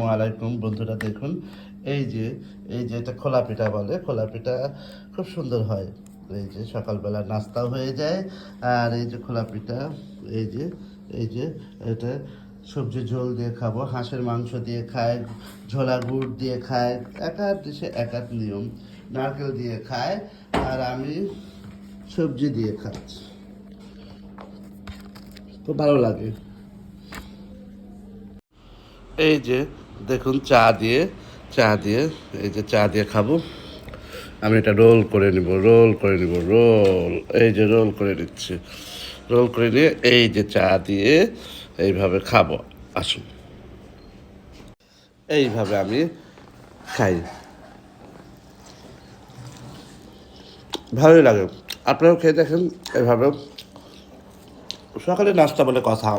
আলাইকুম বন্ধুরা, দেখুন এই যে এটা খোলা পিঠা বলে। খোলা পিঠা খুব সুন্দর হয়। এই যে সকালবেলা নাস্তাও হয়ে যায়। আর এই যে খোলা পিঠা, এই যে এই যে এটা সবজি ঝোল দিয়ে খাবো, হাঁসের মাংস দিয়ে খায়, ঝোলা গুড় দিয়ে খায়, এক এক দেশে এক এক নিয়ম। নারকেল দিয়ে খায়, আর আমি সবজি দিয়ে খাচ্ছি, খুব ভালো লাগে। এই যে দেখুন চা দিয়ে এই যে চা দিয়ে খাবো। আমি এটা রোল করে নিব, এই যে রোল করে নিচ্ছি। রোল করে নিয়ে এই যে চা দিয়ে এইভাবে খাবো। আসুন, এইভাবে আমি খাই, ভালোই লাগে। আপনারাও খেয়ে দেখেন এভাবে। সকালে নাস্তা বলে কথা।